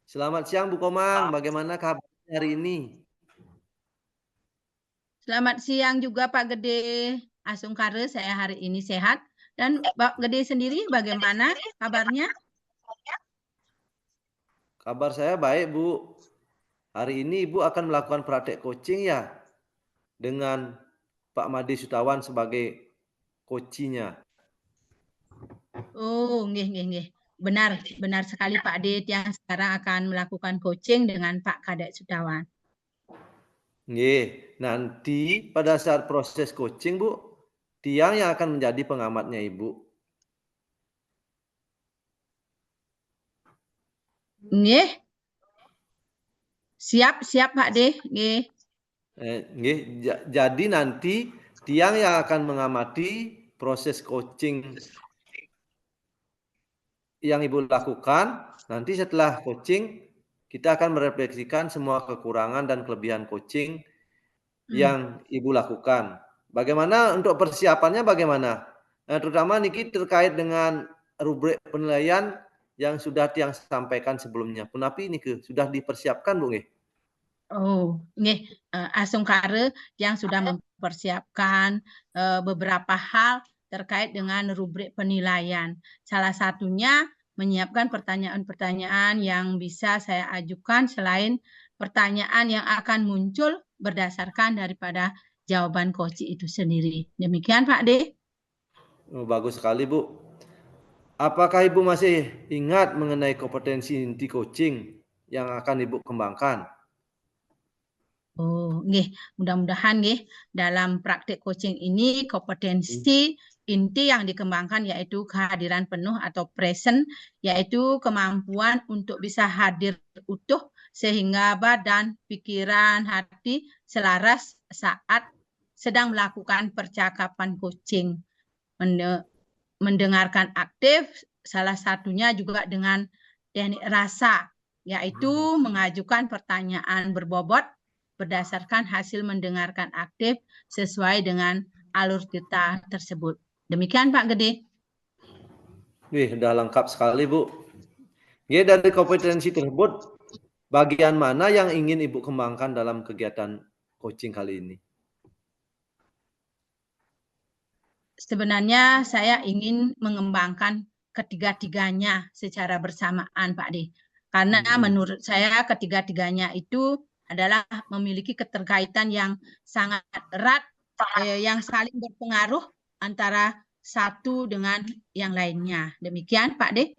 Selamat siang Bu Komang, bagaimana kabarnya hari ini? Selamat siang juga Pak Gede. Asungkare saya hari ini sehat. Dan Pak Gede sendiri bagaimana kabarnya? Kabar saya baik Bu. Hari ini Ibu akan melakukan praktek coaching ya dengan Pak Made Sutawan sebagai coachnya. Oh, nggih, nggih, nggih. Benar, benar sekali Pak Dit yang sekarang akan melakukan coaching dengan Pak Kadek Sudawan. Nggih, nanti pada saat proses coaching Bu, Tiang yang akan menjadi pengamatnya Ibu. Nggih. Siap, siap Pak De. Nggih. Nggih, jadi nanti Tiang yang akan mengamati proses coaching yang Ibu lakukan. Nanti setelah coaching, kita akan merefleksikan semua kekurangan dan kelebihan coaching yang Ibu lakukan. Bagaimana untuk persiapannya bagaimana? Terutama Niki terkait dengan rubrik penilaian yang sudah Tiang sampaikan sebelumnya. Punapi Niki sudah dipersiapkan Bu nggih? Oh, nggih. Asungkare yang sudah mempersiapkan beberapa hal terkait dengan rubrik penilaian. Salah satunya menyiapkan pertanyaan-pertanyaan yang bisa saya ajukan selain pertanyaan yang akan muncul berdasarkan daripada jawaban coach itu sendiri. Demikian Pak De. Oh, bagus sekali Bu. Apakah Ibu masih ingat mengenai kompetensi inti coaching yang akan Ibu kembangkan? Oh, nggih. Mudah-mudahan nggih dalam praktik coaching ini kompetensi inti yang dikembangkan yaitu kehadiran penuh atau present, yaitu kemampuan untuk bisa hadir utuh sehingga badan, pikiran, hati selaras saat sedang melakukan percakapan coaching. Mendengarkan aktif, salah satunya juga dengan teknik rasa, yaitu mengajukan pertanyaan berbobot berdasarkan hasil mendengarkan aktif sesuai dengan alur kita tersebut. Demikian Pak Gede. Wih, udah lengkap sekali Bu. Ya, dari kompetensi tersebut, bagian mana yang ingin Ibu kembangkan dalam kegiatan coaching kali ini? Sebenarnya saya ingin mengembangkan ketiga-tiganya secara bersamaan Pak De. Karena menurut saya ketiga-tiganya itu adalah memiliki keterkaitan yang sangat erat, yang saling berpengaruh antara satu dengan yang lainnya. Demikian Pak De.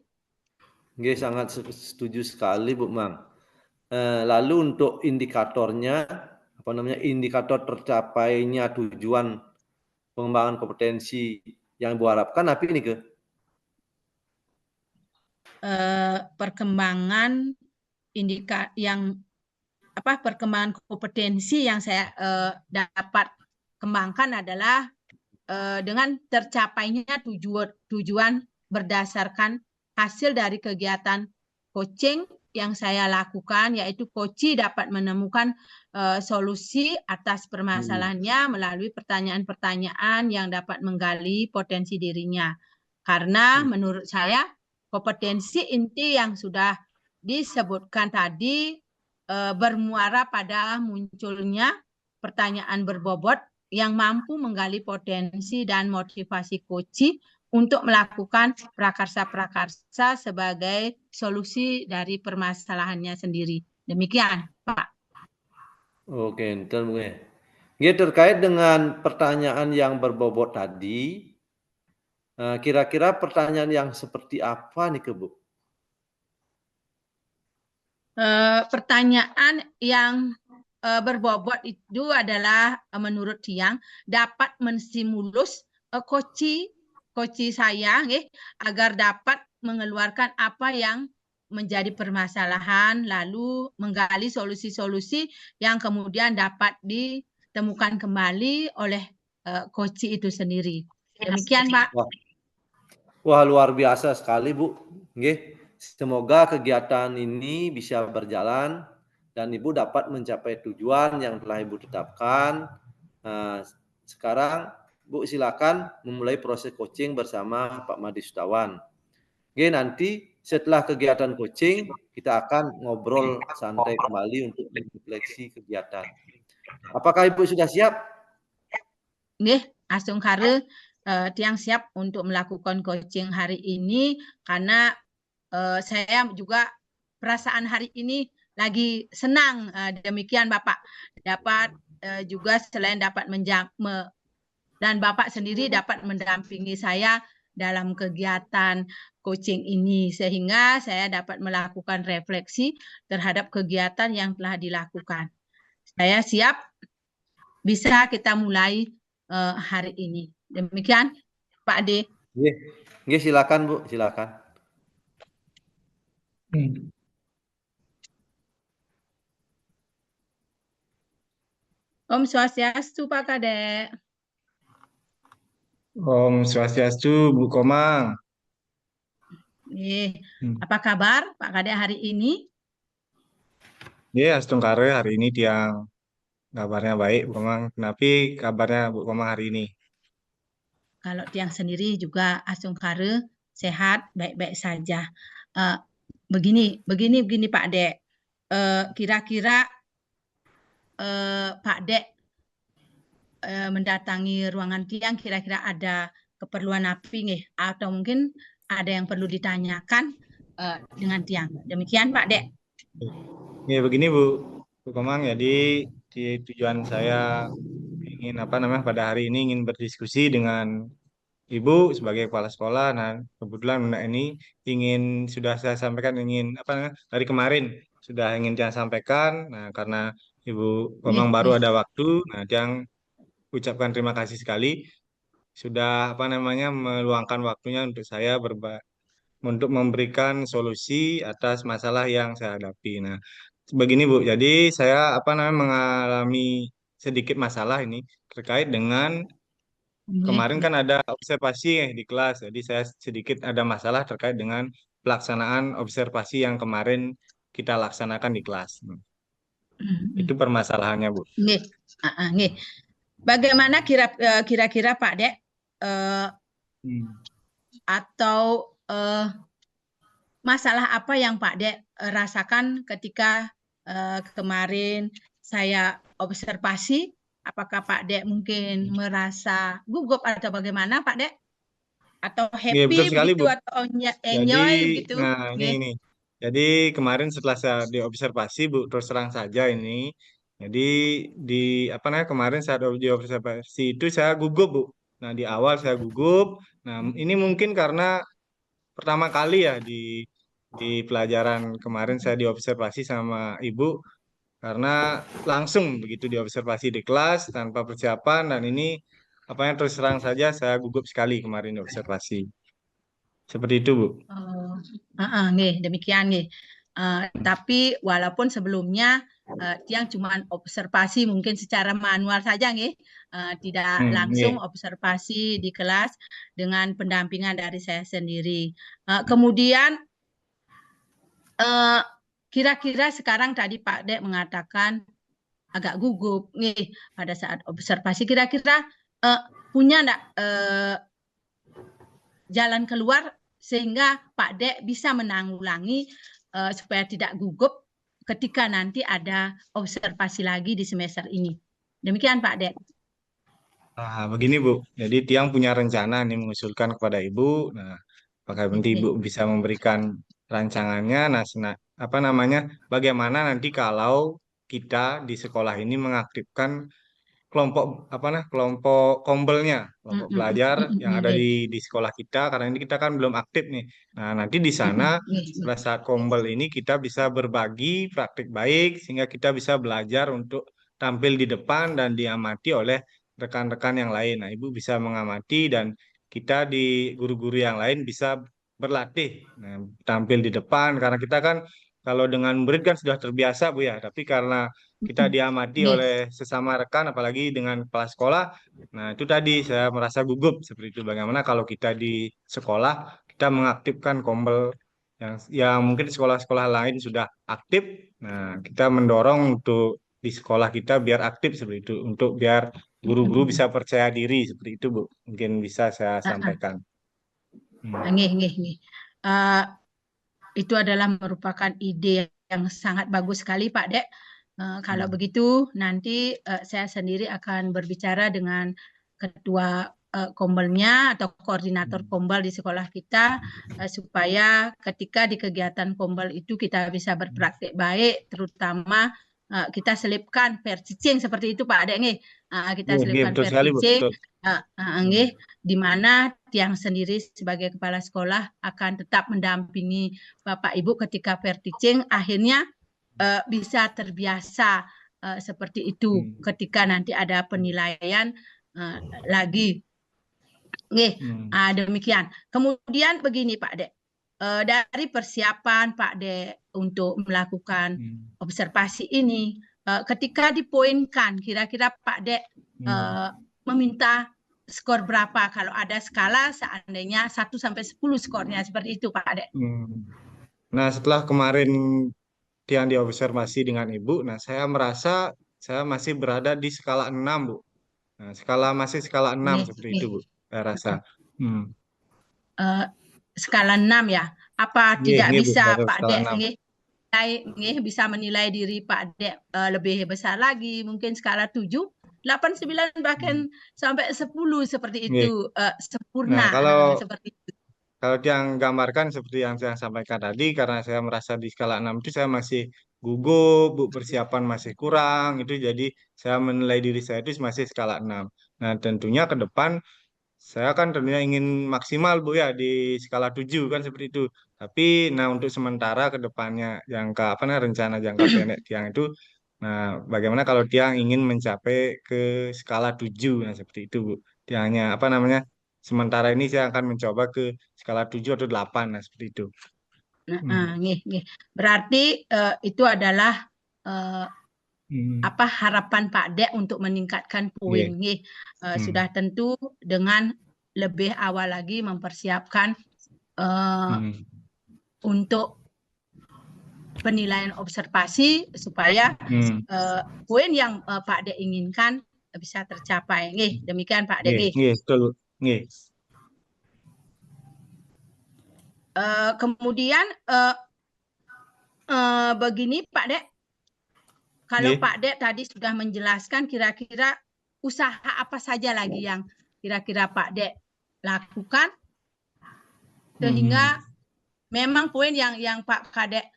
Oke, sangat setuju sekali Bu Mang. Lalu untuk indikatornya, apa namanya, indikator tercapainya tujuan pengembangan kompetensi yang Ibu harapkan apa ini ke? Perkembangan perkembangan kompetensi yang saya dapat kembangkan adalah dengan tercapainya tujuan berdasarkan hasil dari kegiatan coaching yang saya lakukan, yaitu coach dapat menemukan solusi atas permasalahannya melalui pertanyaan-pertanyaan yang dapat menggali potensi dirinya. Karena menurut saya kompetensi inti yang sudah disebutkan tadi bermuara pada munculnya pertanyaan berbobot yang mampu menggali potensi dan motivasi coach untuk melakukan prakarsa-prakarsa sebagai solusi dari permasalahannya sendiri. Demikian, Pak. Oke, entar Bu. Ya, terkait dengan pertanyaan yang berbobot tadi, kira-kira pertanyaan yang seperti apa nih ke Bu? Pertanyaan yang berbobot itu adalah menurut Tiang dapat menstimulus coach saya agar dapat mengeluarkan apa yang menjadi permasalahan lalu menggali solusi-solusi yang kemudian dapat ditemukan kembali oleh coach itu sendiri. Demikian, Pak. Wah, luar biasa sekali Bu. Nggih. Semoga kegiatan ini bisa berjalan dan Ibu dapat mencapai tujuan yang telah Ibu tetapkan. Nah, sekarang Bu silakan memulai proses coaching bersama Pak Made Sutawan. Oke, nanti setelah kegiatan coaching, kita akan ngobrol santai kembali untuk merefleksi kegiatan. Apakah Ibu sudah siap? Nggih, Asung Kare tiang siap untuk melakukan coaching hari ini karena saya juga perasaan hari ini lagi senang. Demikian Bapak dapat juga selain dapat dan Bapak sendiri dapat mendampingi saya dalam kegiatan coaching ini sehingga saya dapat melakukan refleksi terhadap kegiatan yang telah dilakukan. Saya siap, bisa kita mulai hari ini. Demikian Pak D. Nggih, silakan Bu, silakan. Om Swastiastu Pak Kadek. Om Swastiastu Bu Komang. Apa kabar Pak Kadek hari ini? Astung Kare hari ini tiang kabarnya baik Bu Komang. Kenapa kabarnya Bu Komang hari ini? Kalau tiang sendiri juga Astung Kare sehat, baik-baik saja. Begini Pak Dek. Kira-kira Pak Dek mendatangi ruangan tiang kira-kira ada keperluan apa nih? Atau mungkin ada yang perlu ditanyakan dengan tiang. Demikian Pak Dek. Begini Bu Komang, jadi tujuan saya ingin pada hari ini ingin berdiskusi dengan Ibu sebagai kepala sekolah. Nah, kebetulan ini sudah saya sampaikan dari kemarin sudah ingin saya sampaikan. Nah, karena Ibu Komang baru ada waktu, nah yang ucapkan terima kasih sekali sudah meluangkan waktunya untuk saya untuk memberikan solusi atas masalah yang saya hadapi. Nah, begini Bu, jadi saya mengalami sedikit masalah ini terkait dengan kemarin kan ada observasi di kelas, jadi saya sedikit ada masalah terkait dengan pelaksanaan observasi yang kemarin kita laksanakan di kelas. Itu permasalahannya Bu. Nggih. Bagaimana kira-kira Pak Dek atau masalah apa yang Pak Dek rasakan ketika kemarin saya observasi? Apakah Pak Dek mungkin merasa gugup atau bagaimana Pak Dek? Atau happy betul sekali, begitu Bu. atau enjoy begitu? Nah, ini. Jadi kemarin setelah saya diobservasi, Bu, terus terang saja ini. Jadi kemarin saat diobservasi itu saya gugup, Bu. Nah, di awal saya gugup. Nah, ini mungkin karena pertama kali ya di pelajaran kemarin saya diobservasi sama Ibu karena langsung begitu diobservasi di kelas tanpa persiapan, dan ini terus terang saja saya gugup sekali kemarin diobservasi. Seperti itu, Bu. Nggih, demikian nggih. Tapi walaupun sebelumnya tiang cuma observasi mungkin secara manual saja nggih, tidak langsung observasi di kelas dengan pendampingan dari saya sendiri. Kemudian kira-kira sekarang tadi Pak Dek mengatakan agak gugup nih pada saat observasi. Kira-kira punya enggak jalan keluar sehingga Pak Dek bisa menanggulangi supaya tidak gugup ketika nanti ada observasi lagi di semester ini. Demikian Pak Dek. Nah, begini Bu, jadi tiang punya rencana nih mengusulkan kepada Ibu. Nah, apakah nanti Ibu bisa memberikan rancangannya? Nah, bagaimana nanti kalau kita di sekolah ini mengaktifkan kelompok kombelnya, kelompok belajar yang ada di sekolah kita, karena ini kita kan belum aktif nih. Nah, nanti di sana pada saat kombel ini kita bisa berbagi praktik baik sehingga kita bisa belajar untuk tampil di depan dan diamati oleh rekan-rekan yang lain. Nah, Ibu bisa mengamati dan kita di guru-guru yang lain bisa berlatih tampil di depan, karena kita kan kalau dengan murid kan sudah terbiasa Bu ya, tapi karena kita diamati oleh sesama rekan, apalagi dengan kepala sekolah. Nah, itu tadi saya merasa gugup seperti itu. Bagaimana kalau kita di sekolah, kita mengaktifkan kombel yang mungkin di sekolah-sekolah lain sudah aktif. Nah, kita mendorong untuk di sekolah kita biar aktif seperti itu, untuk biar guru-guru bisa percaya diri seperti itu, Bu. Mungkin bisa saya sampaikan. itu adalah merupakan ide yang sangat bagus sekali Pak Dek. Kalau begitu nanti saya sendiri akan berbicara dengan ketua kombalnya atau koordinator kombal di sekolah kita supaya ketika di kegiatan kombal itu kita bisa berpraktik baik, terutama kita selipkan persicing seperti itu Pak Dek nih. Kita selipkan betul sekali, Bu. persicing, Betul. di mana Tiang sendiri sebagai kepala sekolah akan tetap mendampingi Bapak Ibu ketika persicing, akhirnya bisa terbiasa seperti itu ketika nanti ada penilaian lagi. Demikian. Kemudian begini Pak Dek, dari persiapan Pak Dek untuk melakukan observasi ini, ketika dipoinkan, kira-kira Pak Dek meminta skor berapa? Kalau ada skala seandainya 1 sampai 10 skornya, seperti itu Pak Dek. Nah, setelah kemarin yang diobservasi dengan Ibu, nah saya merasa saya masih berada di skala 6, Bu. Nah, masih skala 6 seperti itu, Bu. Saya rasa. Skala 6 ya. Apa tidak Bu, bisa Pak skala Dek 6. Bisa menilai diri Pak Dek lebih besar lagi, mungkin skala 7, 8, 9 bahkan sampai 10 seperti itu, sempurna. Nah, seperti itu. Kalau yang gambarkan seperti yang saya sampaikan tadi, karena saya merasa di skala 6 itu saya masih gugup, Bu, persiapan masih kurang, itu jadi saya menilai diri saya itu masih skala 6. Nah, tentunya ke depan saya kan tentunya ingin maksimal, Bu, ya di skala 7 kan seperti itu. Tapi nah untuk sementara ke depannya rencana jangka pendek Tiang itu, nah bagaimana kalau Tiang ingin mencapai ke skala 7, nah seperti itu, Bu. Tiangnya sementara ini saya akan mencoba ke skala 7 atau 8, nah seperti itu. Berarti itu adalah harapan Pak Dek untuk meningkatkan poin. Sudah tentu dengan lebih awal lagi mempersiapkan untuk penilaian observasi supaya poin yang Pak Dek inginkan bisa tercapai. Demikian Pak Dek. Betul. Kemudian begini Pak Dek, kalau Pak Dek tadi sudah menjelaskan kira-kira usaha apa saja lagi yang kira-kira Pak Dek lakukan sehingga memang poin yang Pak Kadek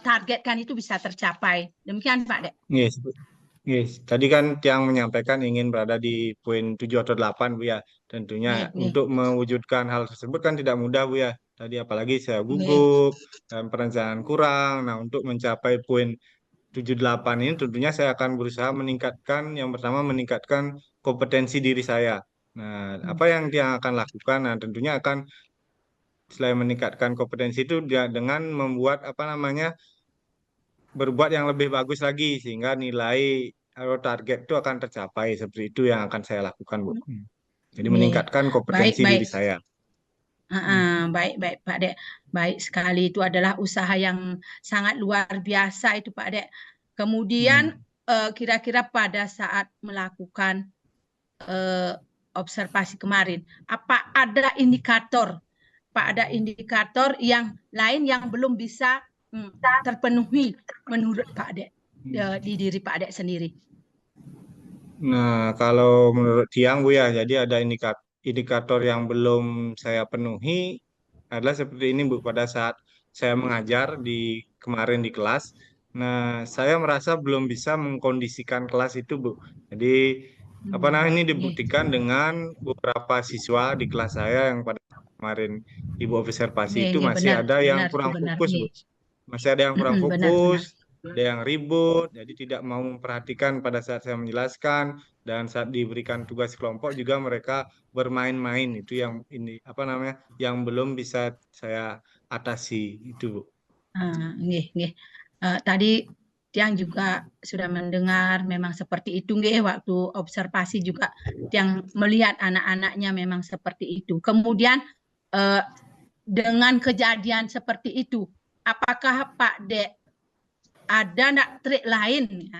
targetkan itu bisa tercapai. Demikian Pak Dek. Tadi kan Tiang menyampaikan ingin berada di poin 7 atau 8, Bu, ya. Tentunya untuk mewujudkan hal tersebut kan tidak mudah, Bu, ya. Tadi apalagi saya gugup dan perencanaan kurang. Nah, untuk mencapai poin 7-8 ini tentunya saya akan berusaha yang pertama meningkatkan kompetensi diri saya. Nah, apa yang Tiang akan lakukan? Nah, tentunya akan selain meningkatkan kompetensi itu dengan membuat berbuat yang lebih bagus lagi sehingga nilai atau target itu akan tercapai. Seperti itu yang akan saya lakukan, Bu. Jadi meningkatkan kompetensi diri saya. Baik Pak Dek. Baik sekali, itu adalah usaha yang sangat luar biasa itu Pak Dek. Kemudian kira-kira pada saat melakukan observasi kemarin, apa ada indikator yang lain yang belum bisa terpenuhi menurut Pak Dek, di diri Pak Dek sendiri? Nah, kalau menurut Tiang, Bu, ya, jadi ada indikator yang belum saya penuhi adalah seperti ini, Bu. Pada saat saya mengajar kemarin di kelas, nah saya merasa belum bisa mengkondisikan kelas itu, Bu. Jadi ini dibuktikan dengan beberapa siswa di kelas saya yang pada kemarin Ibu observasi itu masih ada yang kurang fokus, Bu. Masih ada yang kurang fokus, ada yang ribut, jadi tidak mau memperhatikan pada saat saya menjelaskan, dan saat diberikan tugas kelompok juga mereka bermain-main. Itu yang yang belum bisa saya atasi itu, Bu. Tadi Tiang juga sudah mendengar memang seperti itu, waktu observasi juga Tiang melihat anak-anaknya memang seperti itu. Kemudian dengan kejadian seperti itu, apakah Pak Dek ada trik lain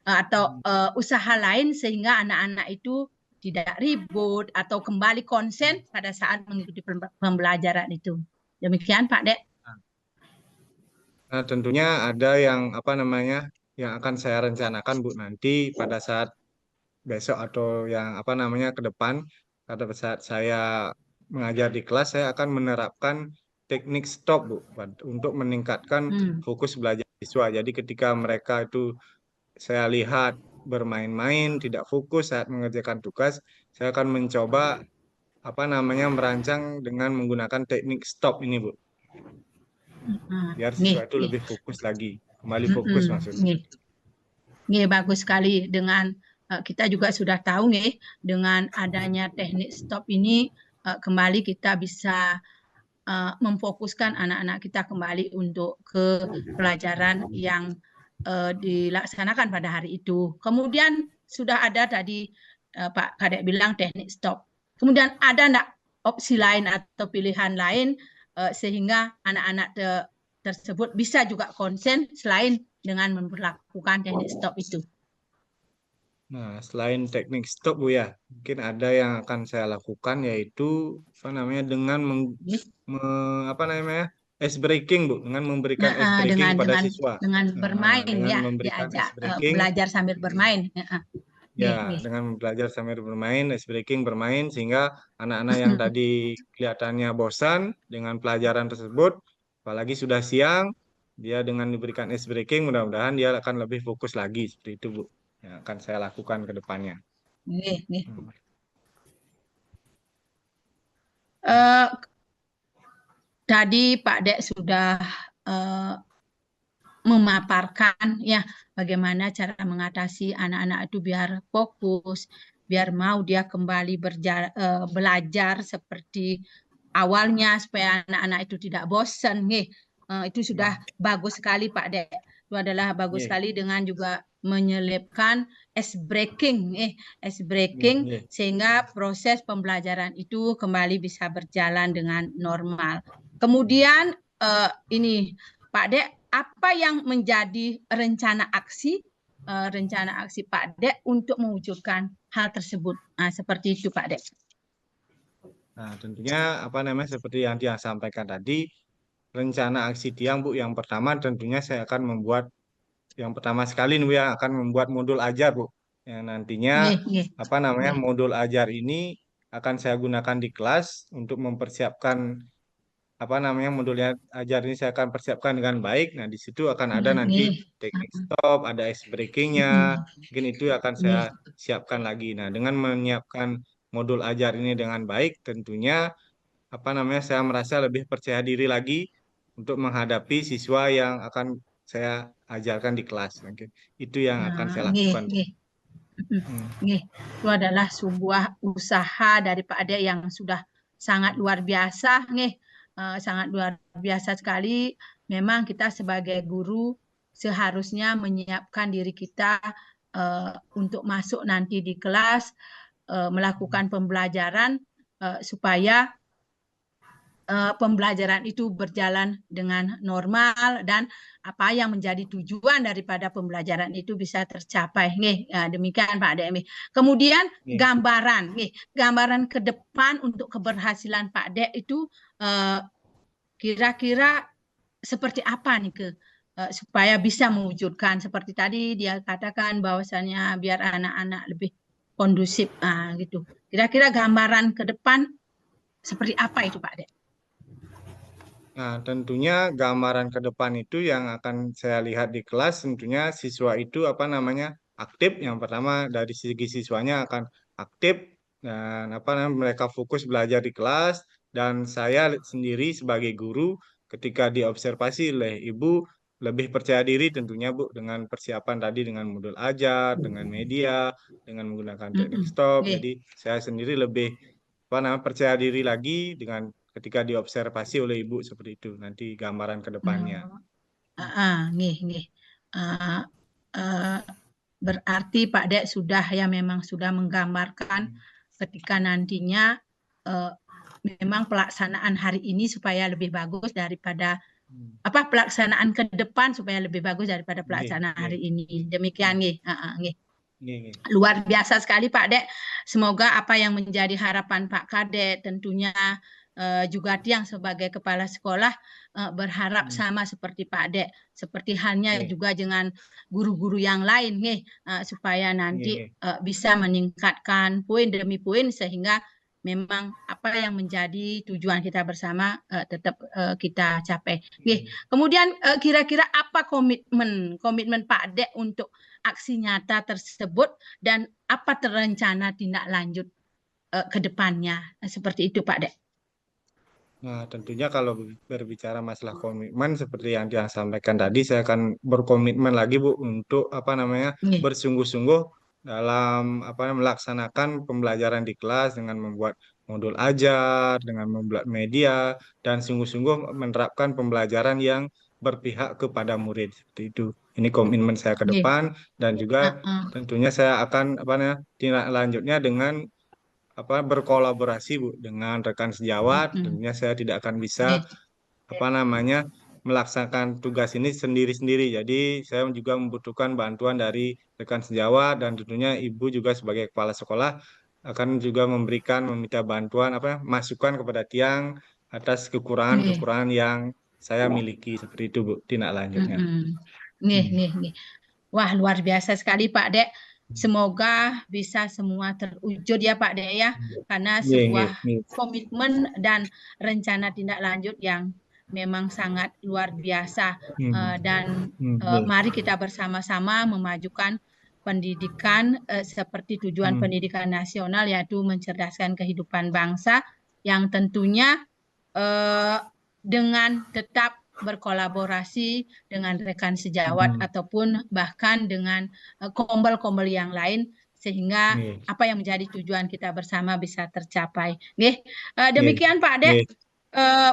atau usaha lain sehingga anak-anak itu tidak ribut atau kembali konsen pada saat mengikuti pembelajaran itu? Demikian Pak Dek. Nah, tentunya ada yang apa namanya yang akan saya rencanakan Bu nanti pada saat besok atau yang apa namanya ke depan pada saat saya mengajar di kelas saya akan menerapkan teknik stop Bu untuk meningkatkan fokus belajar siswa. Jadi ketika mereka itu saya lihat bermain-main tidak fokus saat mengerjakan tugas, saya akan mencoba apa namanya merancang dengan menggunakan teknik stop ini Bu. Biar siswa itu lebih fokus lagi, kembali fokus maksudnya. Nih, bagus sekali dengan kita juga sudah tahu nih dengan adanya teknik stop ini kembali kita bisa memfokuskan anak-anak kita kembali untuk ke pelajaran yang dilaksanakan pada hari itu. Kemudian sudah ada tadi Pak Kadek bilang teknik stop. Kemudian ada enggak opsi lain atau pilihan lain sehingga anak-anak tersebut bisa juga konsen selain dengan memperlakukan teknik stop itu? Nah, selain teknik stop Bu ya, mungkin ada yang akan saya lakukan yaitu apa namanya dengan apa namanya ice breaking Bu, dengan memberikan ice breaking pada siswa. Dengan bermain dengan ya, memberikan diajak ice breaking, belajar sambil bermain. Ya, dengan belajar sambil bermain, ice breaking bermain sehingga anak-anak yang tadi kelihatannya bosan dengan pelajaran tersebut, apalagi sudah siang, dia dengan diberikan ice breaking, mudah-mudahan dia akan lebih fokus lagi seperti itu Bu. Yang akan saya lakukan ke depannya. Tadi Pak Dek sudah memaparkan ya bagaimana cara mengatasi anak-anak itu biar fokus, biar mau dia kembali belajar seperti awalnya supaya anak-anak itu tidak bosan. Itu sudah bagus sekali Pak Dek. Itu adalah bagus sekali dengan juga menyelipkan ice breaking sehingga proses pembelajaran itu kembali bisa berjalan dengan normal. Kemudian ini Pak Dek, apa yang menjadi rencana aksi Pak Dek untuk mewujudkan hal tersebut? Seperti itu Pak Dek. Nah, tentunya apa namanya seperti yang dia sampaikan tadi, rencana aksi tiang Bu, yang pertama tentunya saya akan membuat yang pertama sekali Bu ya akan membuat modul ajar Bu. Yang nantinya apa namanya modul ajar ini akan saya gunakan di kelas untuk mempersiapkan apa namanya modulnya ajar ini saya akan persiapkan dengan baik. Nah, di situ akan ada nanti teknik stop, ada ice breakingnya, mungkin itu akan saya siapkan lagi. Nah, dengan menyiapkan modul ajar ini dengan baik, tentunya apa namanya saya merasa lebih percaya diri lagi untuk menghadapi siswa yang akan saya ajarkan di kelas. Mungkin itu yang akan saya lakukan. Itu adalah sebuah usaha dari Pak Ade yang sudah sangat luar biasa sangat luar biasa sekali. Memang kita sebagai guru seharusnya menyiapkan diri kita untuk masuk nanti di kelas melakukan pembelajaran supaya pembelajaran itu berjalan dengan normal dan apa yang menjadi tujuan daripada pembelajaran itu bisa tercapai. Demikian Pak Dek. Kemudian gambaran ke depan untuk keberhasilan Pak Dek itu kira-kira seperti apa nih supaya bisa mewujudkan seperti tadi dia katakan bahwasannya biar anak-anak lebih kondusif gitu. Kira-kira gambaran ke depan seperti apa itu Pak Dek? Nah, tentunya gambaran ke depan itu yang akan saya lihat di kelas, tentunya siswa itu apa namanya aktif. Yang pertama dari segi siswanya akan aktif dan apa namanya mereka fokus belajar di kelas. Dan saya sendiri sebagai guru ketika diobservasi oleh ibu lebih percaya diri tentunya Bu dengan persiapan tadi dengan modul ajar, dengan media, dengan menggunakan teknik stop. Jadi saya sendiri lebih apa namanya percaya diri lagi dengan ketika diobservasi oleh ibu seperti itu nanti gambaran ke depannya. Berarti Pak Dek sudah memang sudah menggambarkan ketika nantinya memang pelaksanaan hari ini supaya lebih bagus daripada pelaksanaan ke depan supaya lebih bagus daripada pelaksanaan hari ini. Demikian luar biasa sekali Pak Dek. Semoga apa yang menjadi harapan Pak Kadek tentunya juga Tiang sebagai kepala sekolah berharap sama seperti Pak Dek, seperti halnya juga dengan guru-guru yang lain nih, supaya nanti bisa meningkatkan poin demi poin sehingga memang apa yang menjadi tujuan kita bersama tetap kita capai. Kemudian kira-kira apa komitmen Pak Dek untuk aksi nyata tersebut dan apa terencana tindak lanjut ke depannya, seperti itu Pak Dek. Nah, tentunya kalau berbicara masalah komitmen seperti yang Tiang sampaikan tadi, saya akan berkomitmen lagi Bu untuk bersungguh-sungguh dalam melaksanakan pembelajaran di kelas dengan membuat modul ajar, dengan membuat media, dan sungguh-sungguh menerapkan pembelajaran yang berpihak kepada murid seperti itu. Ini komitmen saya ke depan dan juga tentunya saya akan tindak lanjutnya dengan berkolaborasi Bu dengan rekan sejawat. Tentunya saya tidak akan bisa melaksanakan tugas ini sendiri-sendiri. Jadi saya juga membutuhkan bantuan dari rekan sejawat dan tentunya Ibu juga sebagai kepala sekolah akan juga meminta bantuan masukan kepada Tiang atas kekurangan-kekurangan yang saya miliki seperti itu Bu tindak lanjutnya. Nih. Wah, luar biasa sekali Pak Dek. Semoga bisa semua terwujud ya Pak Dek ya, karena sebuah komitmen dan rencana tindak lanjut yang memang sangat luar biasa. Dan mari kita bersama-sama memajukan pendidikan seperti tujuan pendidikan nasional, yaitu mencerdaskan kehidupan bangsa, yang tentunya dengan tetap berkolaborasi dengan rekan sejawat ataupun bahkan dengan kombel-kombel yang lain sehingga apa yang menjadi tujuan kita bersama bisa tercapai. Demikian Pak Dek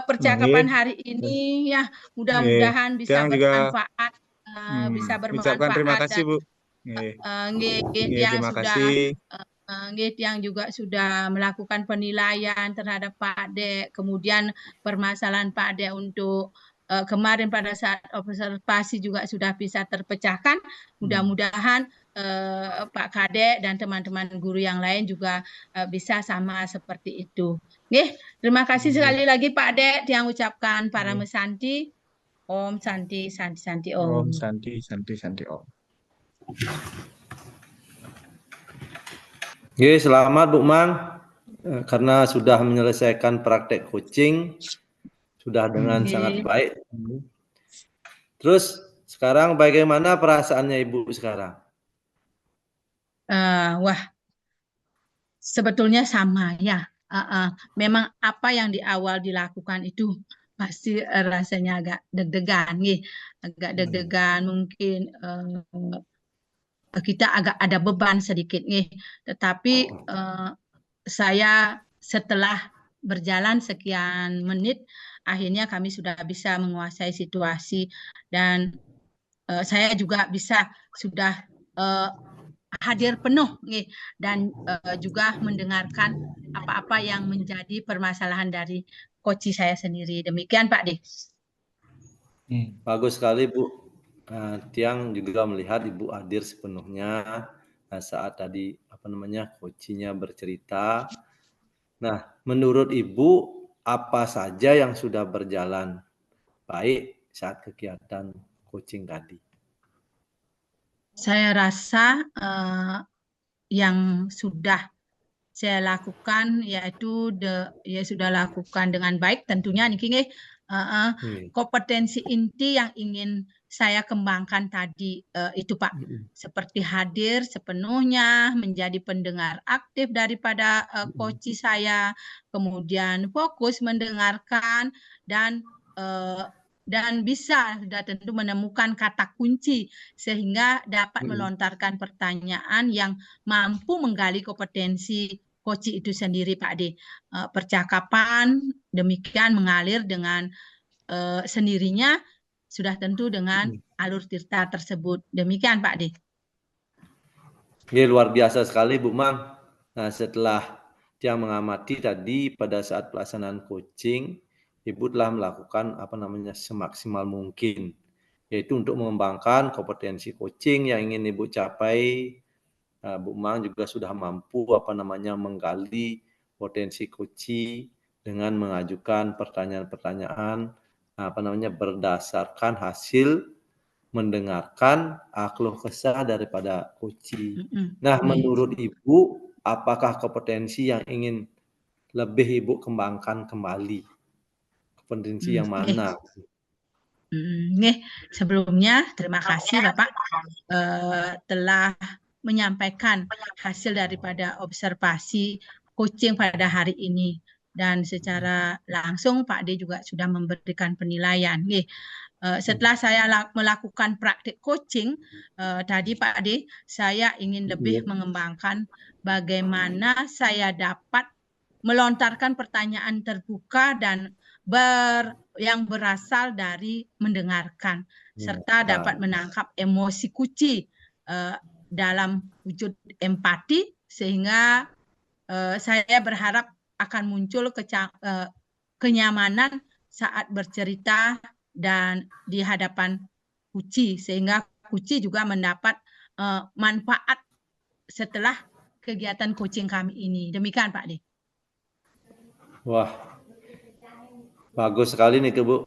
percakapan hari ini ya, mudah-mudahan bisa bermanfaat, bisa bermanfaat. Terima kasih Bu. Yang terima sudah kasih. yang juga sudah melakukan penilaian terhadap Pak Dek, kemudian permasalahan Pak Dek untuk kemarin pada saat observasi juga sudah bisa terpecahkan. Mudah-mudahan Pak Kadek dan teman-teman guru yang lain juga bisa sama seperti itu. Terima kasih sekali lagi Pak Dek yang ucapkan para mesanti. Om Santi, Santi, Santi Om. Om Santi, Santi, Santi Om. Selamat Bu Mang, karena sudah menyelesaikan praktek coaching, sudah dengan sangat baik. Terus sekarang bagaimana perasaannya Ibu sekarang? Wah, sebetulnya sama ya. Memang apa yang di awal dilakukan itu pasti rasanya agak deg-degan, agak deg-degan, mungkin kita agak ada beban sedikit, tetapi saya setelah berjalan sekian menit, akhirnya kami sudah bisa menguasai situasi dan saya juga sudah hadir penuh dan juga mendengarkan apa-apa yang menjadi permasalahan dari coach saya sendiri. Demikian Pak Dik. Bagus sekali Bu. Tiang juga melihat Ibu hadir sepenuhnya saat tadi coachnya bercerita. Nah, menurut Ibu apa saja yang sudah berjalan baik saat kegiatan coaching tadi? Saya rasa yang sudah saya lakukan yaitu sudah lakukan dengan baik tentunya niki kompetensi inti yang ingin saya kembangkan tadi itu Pak, seperti hadir sepenuhnya, menjadi pendengar aktif daripada coach saya, kemudian fokus mendengarkan dan bisa sudah tentu menemukan kata kunci sehingga dapat melontarkan pertanyaan yang mampu menggali kompetensi coach itu sendiri Pak D. Percakapan demikian mengalir dengan sendirinya, sudah tentu dengan alur cerita tersebut. Demikian Pak D. Luar biasa sekali Bu Mang. Nah, setelah Tiang mengamati tadi pada saat pelaksanaan coaching, Ibu telah melakukan semaksimal mungkin, yaitu untuk mengembangkan kompetensi coaching yang ingin Ibu capai. Bu Mang juga sudah mampu menggali potensi coaching dengan mengajukan pertanyaan-pertanyaan berdasarkan hasil mendengarkan keluh kesah daripada coaching. Nah, menurut Ibu, apakah kompetensi yang ingin lebih Ibu kembangkan kembali? Kompetensi yang mana? Sebelumnya terima kasih Bapak telah menyampaikan hasil daripada observasi coaching pada hari ini, dan secara langsung Pak D juga sudah memberikan penilaian. Setelah saya melakukan praktik coaching tadi Pak D, saya ingin lebih mengembangkan bagaimana saya dapat melontarkan pertanyaan terbuka dan yang berasal dari mendengarkan, serta dapat menangkap emosi kuci dalam wujud empati, sehingga saya berharap akan muncul kenyamanan saat bercerita dan di hadapan Kuci, sehingga Kuci juga mendapat manfaat setelah kegiatan coaching kami ini. Demikian Pak D. Wah, bagus sekali nih Bu.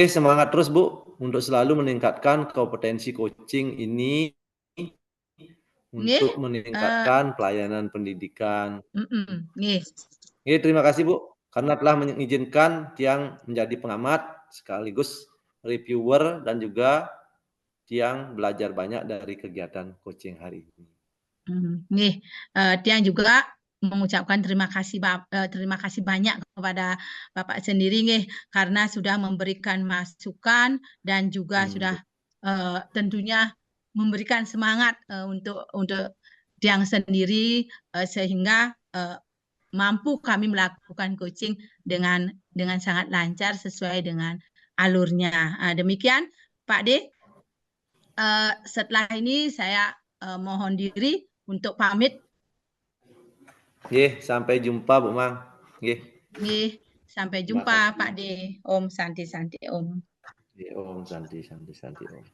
Semangat terus Bu untuk selalu meningkatkan kompetensi coaching ini untuk meningkatkan pelayanan pendidikan. Terima kasih Bu karena telah mengizinkan Tiang menjadi pengamat sekaligus reviewer dan juga Tiang belajar banyak dari kegiatan coaching hari ini. Tiang juga mengucapkan terima kasih banyak kepada Bapak sendiri karena sudah memberikan masukan dan juga sudah tentunya memberikan semangat untuk Tiang sendiri sehingga mampu kami melakukan coaching dengan sangat lancar sesuai dengan alurnya. Demikian Pak D. Setelah ini saya mohon diri untuk pamit. Sampai jumpa Bu Mang. Sampai jumpa Pak D. Om Santi Santi Om. Om Santi Santi Santi Om.